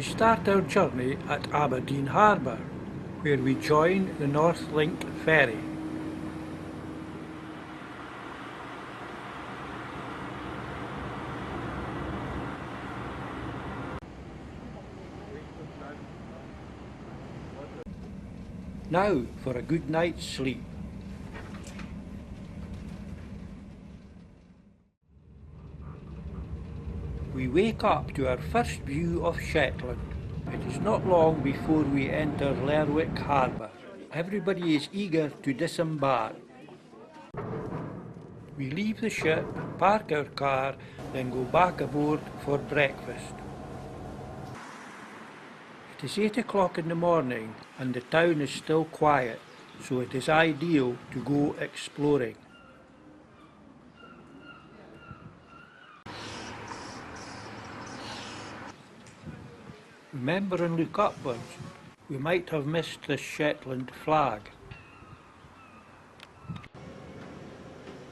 start our journey at Aberdeen Harbour, where we join the North Link ferry. Now for a good night's sleep. We wake up to our first view of Shetland. It is not long before we enter Lerwick Harbour. Everybody is eager to disembark. We leave the ship, park our car, then go back aboard for breakfast. It is 8 o'clock in the morning and the town is still quiet, so it is ideal to go exploring. Remember and look upwards. We might have missed the Shetland flag.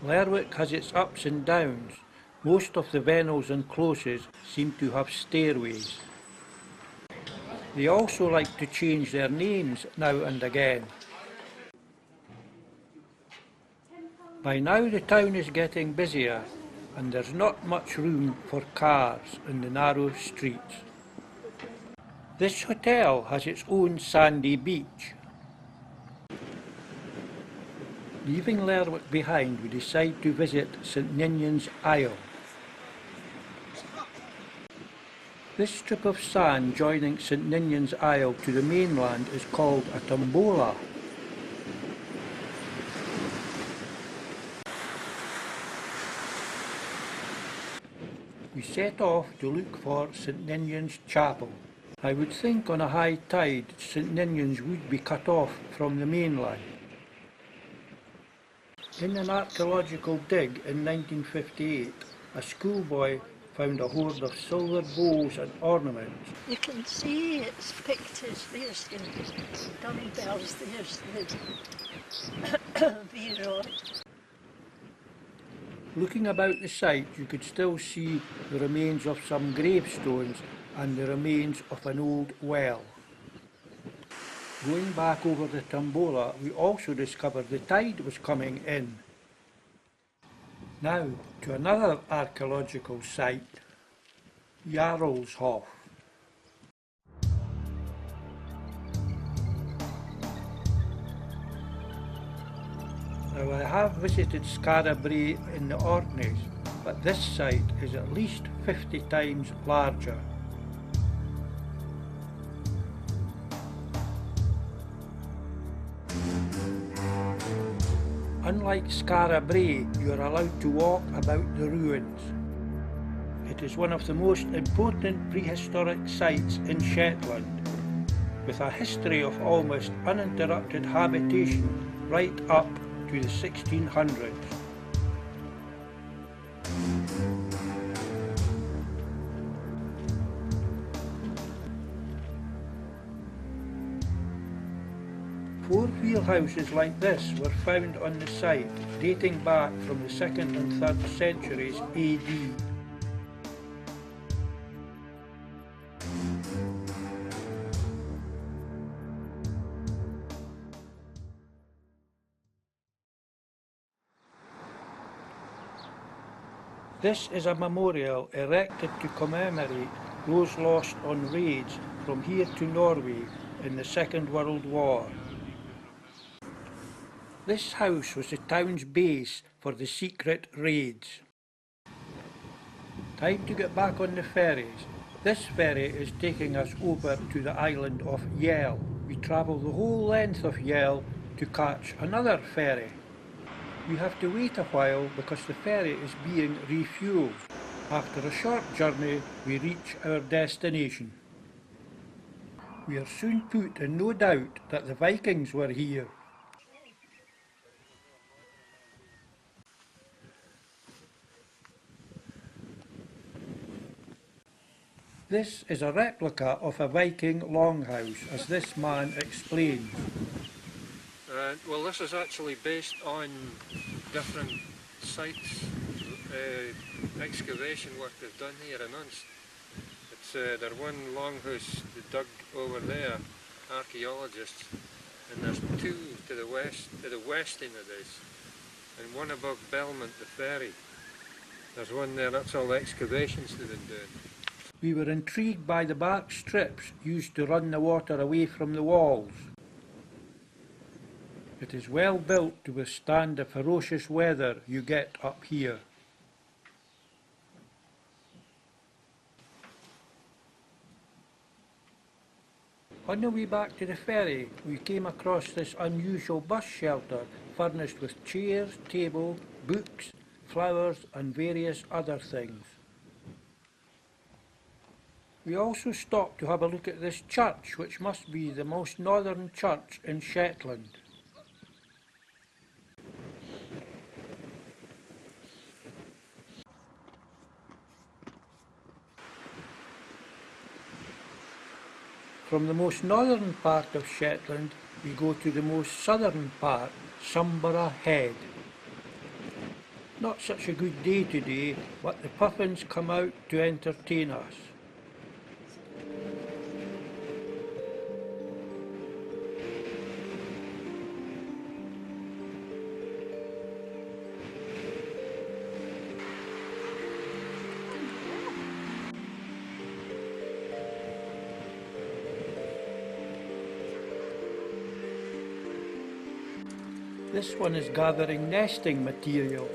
Lerwick has its ups and downs. Most of the vennels and closes seem to have stairways. They also like to change their names now and again. By now the town is getting busier and there's not much room for cars in the narrow streets. This hotel has its own sandy beach. Leaving Lerwick behind, we decide to visit St Ninian's Isle. This strip of sand joining St Ninian's Isle to the mainland is called a tombola. We set off to look for St Ninian's Chapel. I would think on a high tide St Ninian's would be cut off from the mainland. In an archaeological dig in 1958, a schoolboy found a hoard of silver bowls and ornaments. You can see it's pictures, there's the dumbbells, there's the V-rod. Looking about the site, you could still see the remains of some gravestones and the remains of an old well. Going back over the tombola, we also discovered the tide was coming in. Now to another archaeological site, Jarlshof. Now I have visited Skara Brae in the Orkneys, but this site is at least 50 times larger. Unlike Skara Brae, you are allowed to walk about the ruins. It is one of the most important prehistoric sites in Shetland, with a history of almost uninterrupted habitation right up to the 1600s. Four wheelhouses like this were found on the site, dating back from the 2nd and 3rd centuries AD. This is a memorial erected to commemorate those lost on raids from here to Norway in the Second World War. This house was the town's base for the secret raids. Time to get back on the ferries. This ferry is taking us over to the island of Yell. We travel the whole length of Yell to catch another ferry. We have to wait a while because the ferry is being refueled. After a short journey, we reach our destination. We are soon put in no doubt that the Vikings were here. This is a replica of a Viking longhouse, as this man explains. Well, this is actually based on different sites, excavation work they've done here in Unst. It's there's one longhouse they dug over there, archaeologists, and there's two to the westing of this, and one above Belmont, the ferry. There's one there, that's all the excavations they've been doing. We were intrigued by the bark strips used to run the water away from the walls. It is well built to withstand the ferocious weather you get up here. On the way back to the ferry, we came across this unusual bus shelter furnished with chairs, table, books, flowers and various other things. We also stopped to have a look at this church, which must be the most northern church in Shetland. From the most northern part of Shetland, we go to the most southern part, Sumburgh Head. Not such a good day today, but the puffins come out to entertain us. This one is gathering nesting material.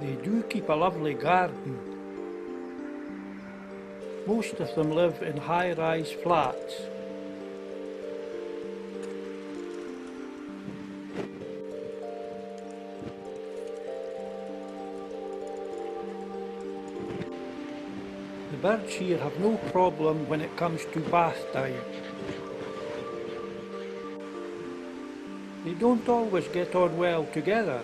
They do keep a lovely garden. Most of them live in high-rise flats. The birds here have no problem when it comes to bath time. They don't always get on well together.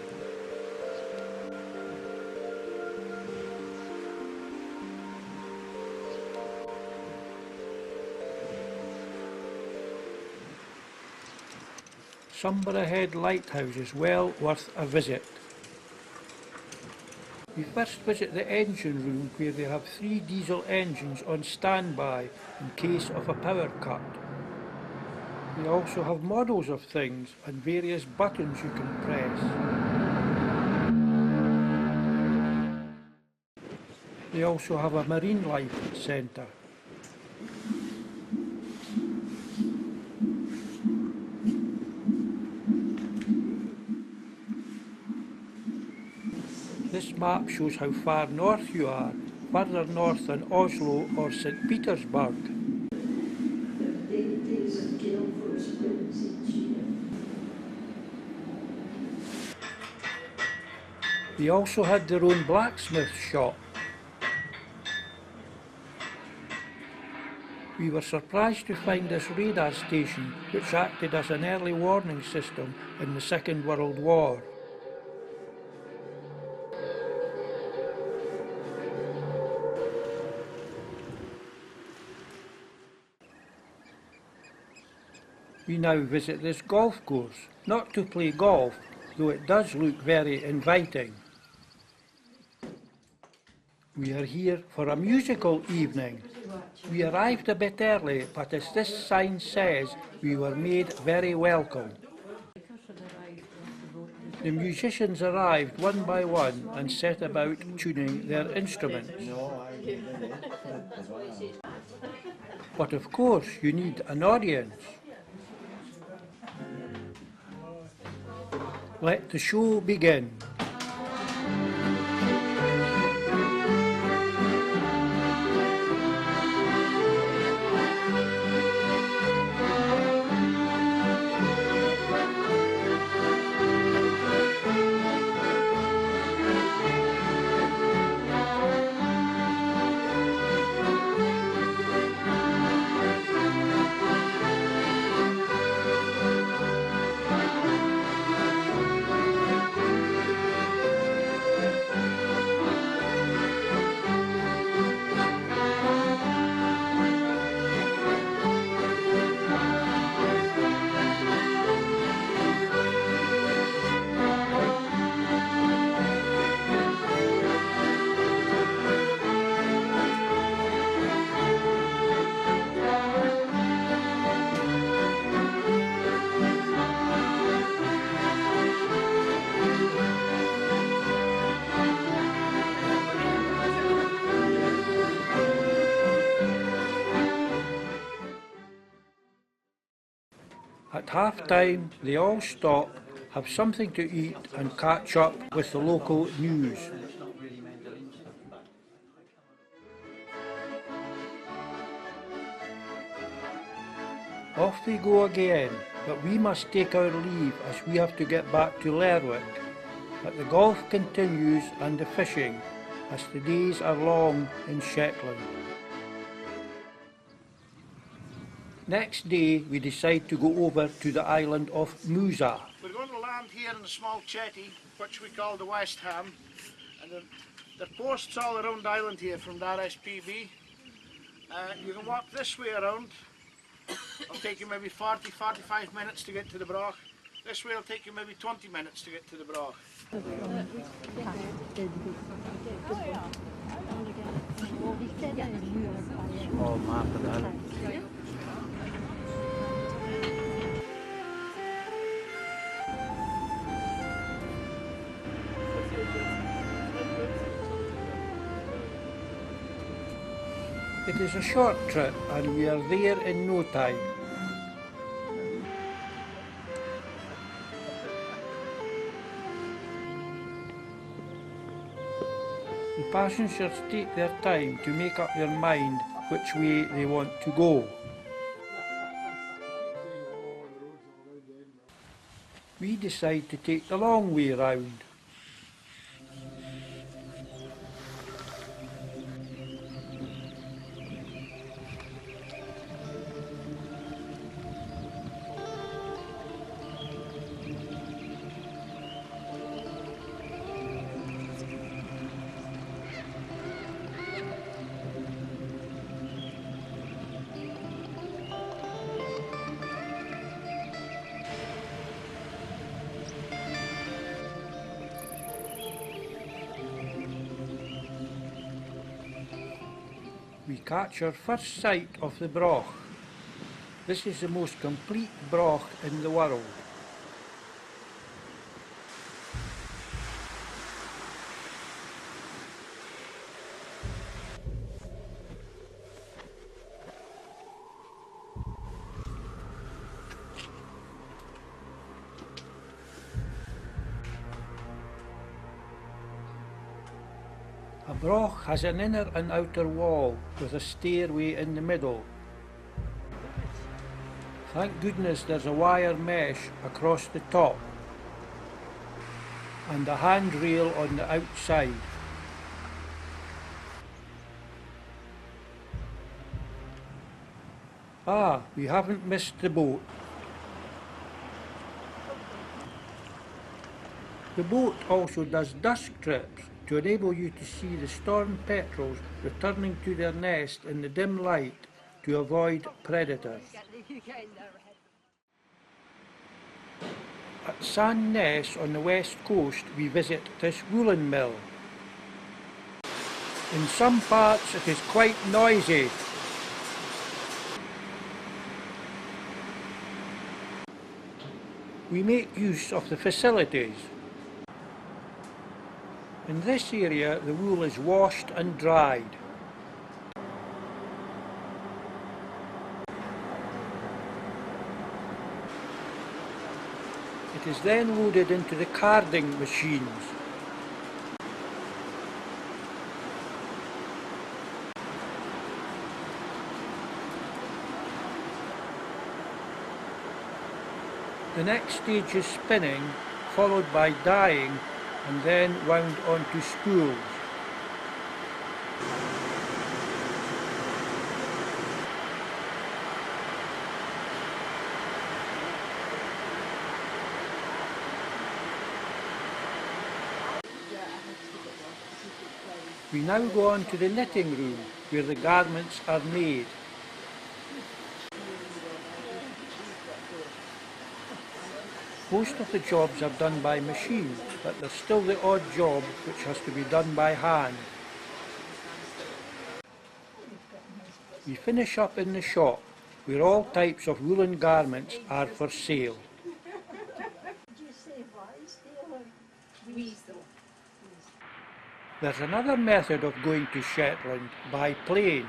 Sumburgh Head Lighthouse is well worth a visit. We first visit the engine room where they have 3 diesel engines on standby in case of a power cut. They also have models of things and various buttons you can press. They also have a marine life centre. This map shows how far north you are, further north than Oslo or St. Petersburg. They also had their own blacksmith shop. We were surprised to find this radar station, which acted as an early warning system in the Second World War. We now visit this golf course, not to play golf, though it does look very inviting. We are here for a musical evening. We arrived a bit early, but as this sign says, we were made very welcome. The musicians arrived one by one and set about tuning their instruments. But of course, you need an audience. Let the show begin. At half time, they all stop, have something to eat and catch up with the local news. Off they go again, but we must take our leave as we have to get back to Lerwick. But the golf continues and the fishing, as the days are long in Shetland. Next day we decide to go over to the island of Musa. We're going to land here in a small jetty, which we call the West Ham, and there are posts all around the island here from the RSPB. You can walk this way around. It'll take you maybe 40-45 minutes to get to the Broch. This way will take you maybe 20 minutes to get to the Broch. Oh, map of the island. It is a short trip and we are there in no time. The passengers take their time to make up their mind which way they want to go. We decide to take the long way round. We catch our first sight of the Broch. This is the most complete Broch in the world. A Broch has an inner and outer wall with a stairway in the middle. Thank goodness there's a wire mesh across the top and a handrail on the outside. Ah, we haven't missed the boat. The boat also does dusk trips to enable you to see the storm petrels returning to their nest in the dim light to avoid predators. At Sand Ness on the west coast we visit this woolen mill. In some parts it is quite noisy. We make use of the facilities. In this area the wool is washed and dried. It is then loaded into the carding machines. The next stage is spinning, followed by dyeing, and then wound onto spools. We now go on to the knitting room, where the garments are made. Most of the jobs are done by machine, but there's still the odd job which has to be done by hand. We finish up in the shop, where all types of woolen garments are for sale. There's another method of going to Shetland, by plane.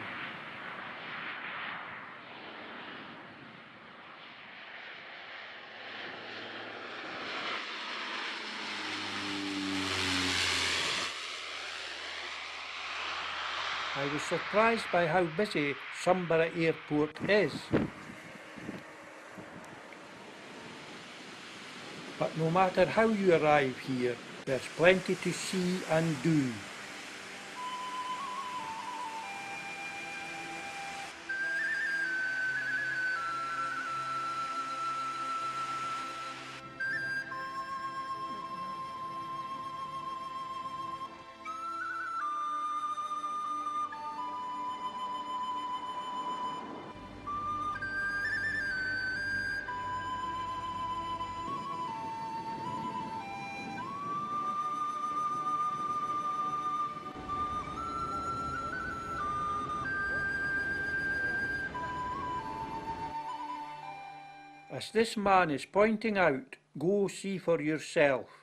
I was surprised by how busy Sunborough Airport is. But no matter how you arrive here, there's plenty to see and do. As this man is pointing out, go see for yourself.